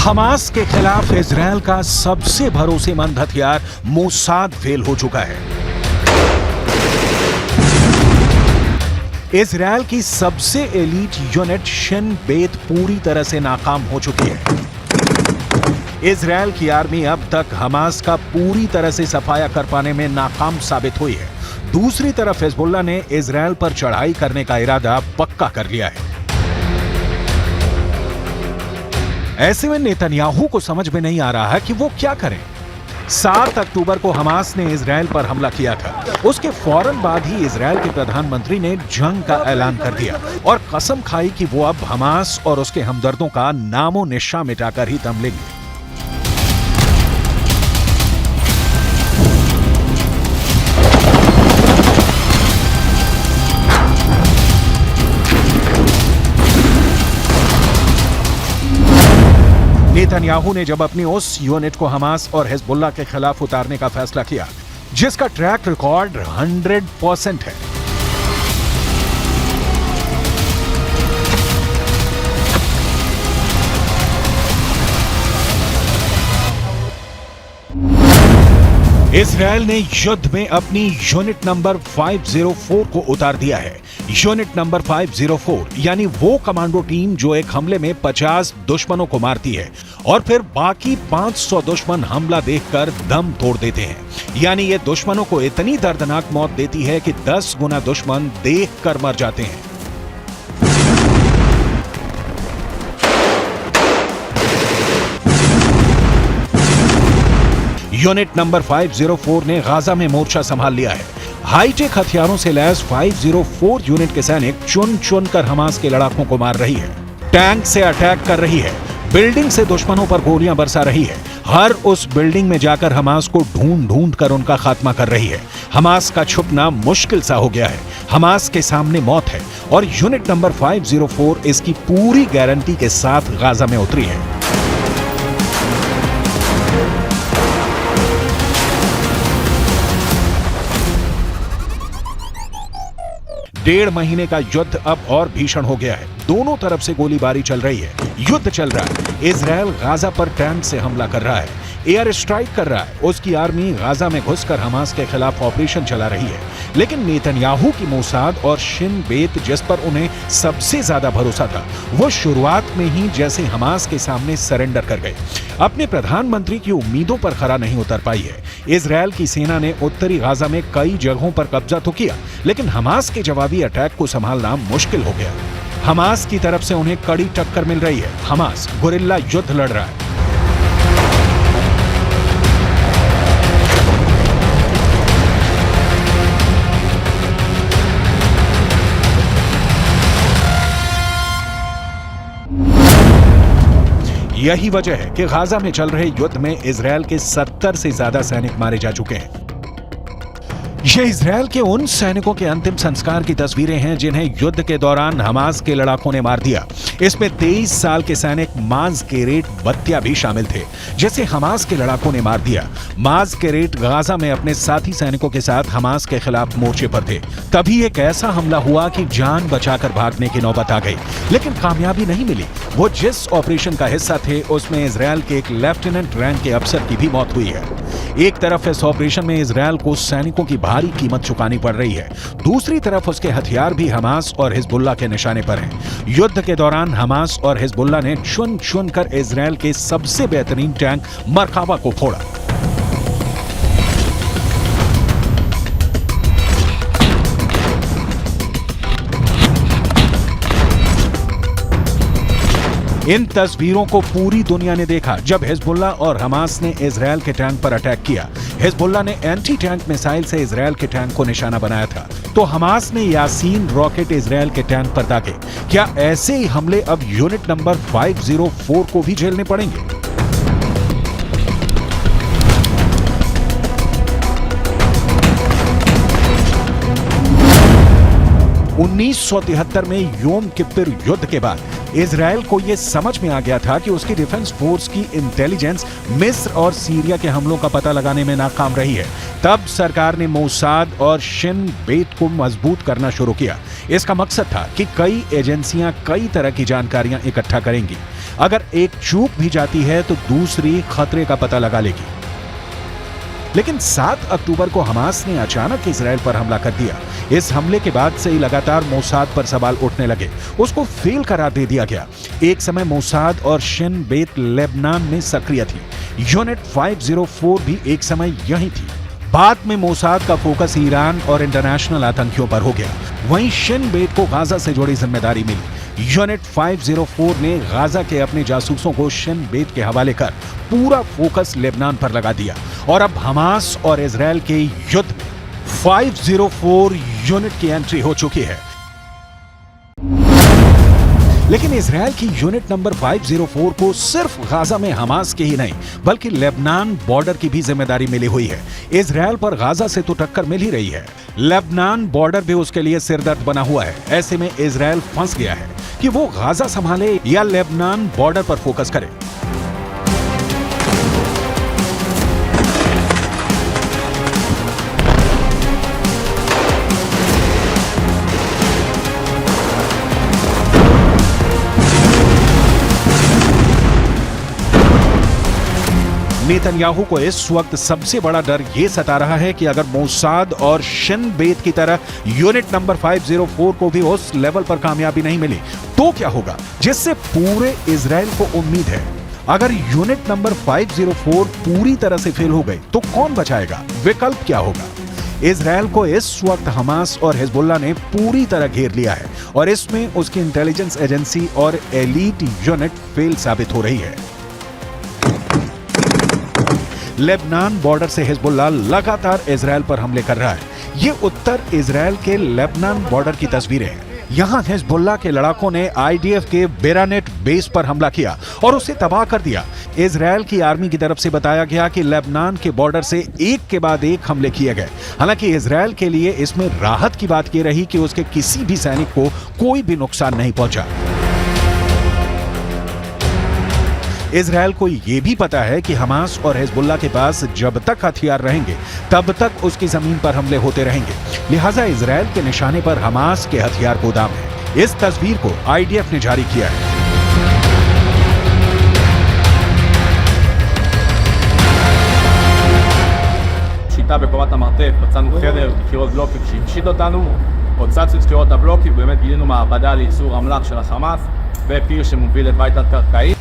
Hamas के खिलाफ Israel का सबसे भरोसेमंद हथियार मोसाद फेल हो चुका है। इजरायल की सबसे एलीट यूनिट शिन बेत पूरी तरह से नाकाम हो चुकी है। इजरायल की आर्मी अब तक हमास का पूरी तरह से सफाया कर पाने में नाकाम साबित हुई है। दूसरी तरफ हिजबुल्लाह ने इजरायल पर चढ़ाई करने का इरादा पक्का कर लिया है। ऐसे में नेतन्याहू को समझ में नहीं आ रहा है कि वो क्या करें। 7 अक्टूबर को हमास ने इजरायल पर हमला किया था। उसके फौरन बाद ही इजरायल के प्रधानमंत्री ने जंग का ऐलान कर दिया और कसम खाई कि वो अब हमास और उसके हमदर्दों का नामो निशान मिटाकर ही दम लेंगे। नेतन्याहू ने जब अपनी उस यूनिट को हमास और हिजबुल्लाह के खिलाफ उतारने का फैसला किया, जिसका ट्रैक रिकॉर्ड 100% है, इजरायल ने युद्ध में अपनी यूनिट नंबर 504 को उतार दिया है। यूनिट नंबर 504 यानी वो कमांडो टीम जो एक हमले में 50 दुश्मनों को मारती है और फिर बाकी 500 दुश्मन हमला देखकर दम तोड़ देते हैं। यानी ये दुश्मनों को इतनी दर्दनाक मौत देती है कि 10 गुना दुश्मन देखकर मर जाते हैं। यूनिट नंबर 504 ने गाजा में मोर्चा संभाल लिया है। हाईटेक हथियारों से लैस 504 यूनिट के सैनिक चुन चुन कर हमास के लड़ाकों को मार रही है, टैंक से अटैक कर रही है, बिल्डिंग से दुश्मनों पर गोलियां बरसा रही है, हर उस बिल्डिंग में जाकर हमास को ढूंढ ढूंढ कर उनका खात्मा कर रही है। हमास का छुपना मुश्किल सा हो गया है। हमास के सामने मौत है और यूनिट नंबर 504 इसकी पूरी गारंटी के साथ गाजा में उतरी है। डेढ़ महीने का युद्ध अब और भीषण हो गया है। दोनों तरफ से गोलीबारी चल रही है, युद्ध चल रहा है। इजरायल गाजा पर टैंक से हमला कर रहा है, एयर स्ट्राइक कर रहा है। उसकी आर्मी गाजा में घुसकर हमास के खिलाफ ऑपरेशन चला रही है। लेकिन नेतन्याहू की मोसाद और शिन बेत जिस पर उन्हें सबसे ज्यादा भरोसा था, वो शुरुआत में ही जैसे हमास के सामने सरेंडर कर गए। अपने प्रधानमंत्री की उम्मीदों पर खरा नहीं उतर पाई है। इजरायल की सेना ने उत्तरी गाजा में कई जगहों पर कब्जा तो किया, लेकिन हमास के जवाबी अटैक को संभालना मुश्किल हो गया। हमास की तरफ से उन्हें कड़ी टक्कर मिल रही है। हमास गुरिल्ला युद्ध लड़ रहा है। यही वजह है कि गाजा में चल रहे युद्ध में इजरायल के 70 से ज्यादा सैनिक मारे जा चुके हैं। ये इजरायल के उन सैनिकों के अंतिम संस्कार की तस्वीरें हैं जिन्हें युद्ध के दौरान हमास के लड़ाकों ने मार दिया। इसमें 23 साल के सैनिक माज केरेट बत्तिया भी शामिल थे, जिसे हमास के लड़ाकों ने मार दिया। माज केरेट गाजा में अपने साथी सैनिकों के साथ हमास के खिलाफ मोर्चे पर थे। तभी एक ऐसा हमला हुआ कि जान बचाकर भागने की नौबत आ गई, लेकिन कामयाबी नहीं मिली। वो जिस ऑपरेशन का हिस्सा थे उसमें इजरायल के एक लेफ्टिनेंट रैंक के अफसर की भी मौत हुई है। एक तरफ इस ऑपरेशन में इजरायल को सैनिकों की भारी कीमत चुकानी पड़ रही है, दूसरी तरफ उसके हथियार भी हमास और हिजबुल्लाह के निशाने पर हैं। युद्ध के दौरान हमास और हिजबुल्लाह ने चुन चुन कर इजरायल के सबसे बेहतरीन टैंक मरकावा को फोड़ा। इन तस्वीरों को पूरी दुनिया ने देखा जब हिजबुल्लाह और हमास ने इजरायल के टैंक पर अटैक किया। हिजबुल्लाह ने एंटी टैंक मिसाइल से इजरायल के टैंक को निशाना बनाया था, तो हमास ने यासीन रॉकेट इजरायल के टैंक पर दागे। क्या ऐसे ही हमले अब यूनिट नंबर 504 को भी झेलने पड़ेंगे? उन्नीस में योम किप्पुर युद्ध के बाद इजरायल को यह समझ में आ गया था कि उसकी डिफेंस फोर्स की इंटेलिजेंस मिस्र और सीरिया के हमलों का पता लगाने में नाकाम रही है। तब सरकार ने मोसाद और शिन बेत को मजबूत करना शुरू किया। इसका मकसद था कि कई एजेंसियां कई तरह की जानकारियां इकट्ठा करेंगी। अगर एक चूक भी जाती है तो दूसरी खतरे का पता लगा लेगी। लेकिन 7 अक्टूबर को हमास ने अचानक इजराइल पर हमला कर दिया। इस हमले के बाद से ही लगातार मोसाद पर सवाल उठने लगे। उसको फेल करार दे दिया गया। एक समय मोसाद और शिन बेत लेबनान में सक्रिय थी। यूनिट 504 भी एक समय यही थी। बाद में मोसाद का फोकस ईरान और इंटरनेशनल आतंकियों पर हो गया। वहीं शिन बेत को गाजा से जुड़ी जिम्मेदारी मिली। यूनिट 504 ने गाजा के अपने जासूसों को शिन बेत के हवाले कर पूरा फोकस लेबनान पर लगा दिया और अब हमास और इजराइल के युद्ध में 504 यूनिट की एंट्री हो चुकी है। लेकिन इजराइल की यूनिट नंबर 504 को सिर्फ गाजा में हमास के ही नहीं बल्कि लेबनान बॉर्डर की भी जिम्मेदारी मिली हुई है। इजराइल पर गाजा से तो टक्कर मिल ही रही है, लेबनान बॉर्डर भी उसके लिए सिरदर्द बना हुआ है। ऐसे में इजराइल फंस गया है कि वो गाजा संभाले या लेबनान बॉर्डर पर फोकस करे। नेतन्याहू को इस वक्त सबसे बड़ा डर यह सता रहा है कि अगर मोसाद और शिन बेत की तरह यूनिट नंबर 504 को भी उस लेवल पर कामयाबी नहीं मिली तो क्या होगा, जिससे पूरे इजराइल को उम्मीद है। अगर यूनिट नंबर 504 पूरी तरह से फेल हो गई तो कौन बचाएगा? विकल्प क्या होगा? इजराइल को इस वक्त हमास और हिजबुल्लाह ने पूरी तरह घेर लिया है और इसमें उसकी इंटेलिजेंस एजेंसी और एलीट यूनिट फेल साबित हो रही है। लेबनान बॉर्डर से हिजबुल्लाह लगातार इजराइल पर हमले कर रहा है। ये उत्तर इजराइल के लेबनान बॉर्डर की तस्वीरें हैं। यहां हिजबुल्लाह के लड़ाकों ने आईडीएफ के बेरानेट बेस पर हमला किया और उसे तबाह कर दिया। इजराइल की आर्मी की तरफ से बताया गया कि लेबनान के बॉर्डर से एक के बाद एक हमले किए गए। हालांकि इजराइल के लिए इसमें राहत की बात यह रही कि उसके किसी भी सैनिक को कोई भी नुकसान नहीं पहुंचा। इजराइल को यह भी पता है कि हमास और हिजबुल्लाह के पास जब तक हथियार रहेंगे तब तक उसकी जमीन पर हमले होते रहेंगे। लिहाजा इजराइल के निशाने पर हमास के हथियार गोदाम है। इस तस्वीर को आईडीएफ ने जारी किया है। שיטה בקומת המרתף, מצאנו חדר, קירות בלוקים שהפשיט אותנו, הוצצנו את קירות הבלוקים, ובאמת גילינו מעבדה לייצור אמל"ח של החמאס ופיר שמוביל את בית תת-קרקעי।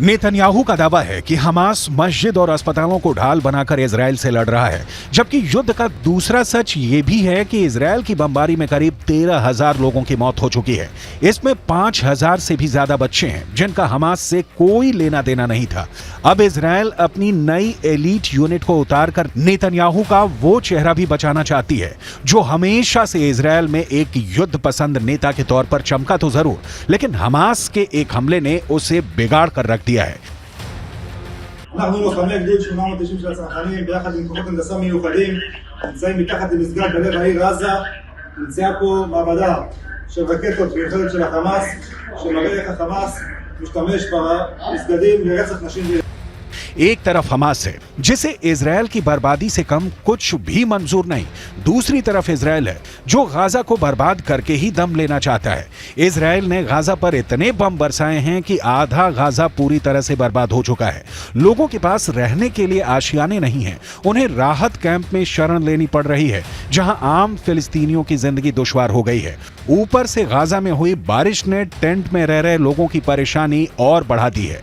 नेतन्याहू का दावा है कि हमास मस्जिद और अस्पतालों को ढाल बनाकर इजराइल से लड़ रहा है, जबकि युद्ध का दूसरा सच ये भी है कि इजराइल की बमबारी में करीब 13,000 लोगों की मौत हो चुकी है। इसमें 5,000 से भी ज्यादा बच्चे हैं जिनका हमास से कोई लेना देना नहीं था। अब इजराइल अपनी नई एलीट यूनिट को उतारकर नेतन्याहू का वो चेहरा भी बचाना चाहती है जो हमेशा से इजराइल में एक युद्ध पसंद नेता के तौर पर चमका तो जरूर, लेकिन हमास के एक हमले ने उसे बिगाड़ कर रख दिया है। אנחנו לוחמי גדוד 890 של הצנחנים ביחד עם כוחות הנדסה מיוחדים נמצאים מתחת למסגד בלב העיר עזה. נמצאה פה מעבדה של רקטות מיוחדת של החמאס שמראה איך החמאס משתמש במסגדים לרצח נשים וילדים। एक तरफ हमास है जिसे इजराइल की बर्बादी से कम कुछ भी मंजूर नहीं, दूसरी तरफ इजराइल है जो गाजा को बर्बाद करके ही दम लेना चाहता है। इजराइल ने गाजा पर इतने बम बरसाए हैं कि आधा गाजा पूरी तरह से बर्बाद हो चुका है। लोगों के पास रहने के लिए आशियाने नहीं हैं, उन्हें राहत कैंप में शरण लेनी पड़ रही है जहां आम फिलिस्तीनियों की जिंदगी दुश्वार हो गई है। ऊपर से गाजा में हुई बारिश ने टेंट में रह रहे लोगों की परेशानी और बढ़ा दी है।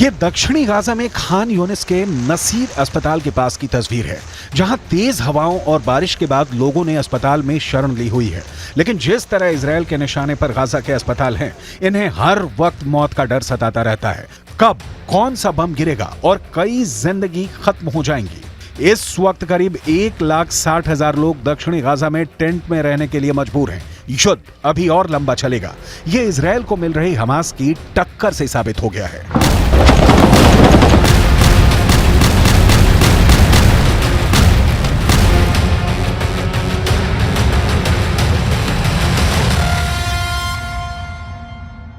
ये दक्षिणी गाजा में खान यूनिस के नसीर अस्पताल के पास की तस्वीर है जहां तेज हवाओं और बारिश के बाद लोगों ने अस्पताल में शरण ली हुई है। लेकिन जिस तरह इजराइल के निशाने पर गाजा के अस्पताल हैं, इन्हें हर वक्त मौत का डर सताता रहता है। कब कौन सा बम गिरेगा और कई जिंदगी खत्म हो जाएंगी। इस वक्त करीब 1,60,000 लोग दक्षिणी गाजा में टेंट में रहने के लिए मजबूर हैं। युद्ध अभी और लंबा चलेगा, ये इजराइल को मिल रही हमास की टक्कर से साबित हो गया है।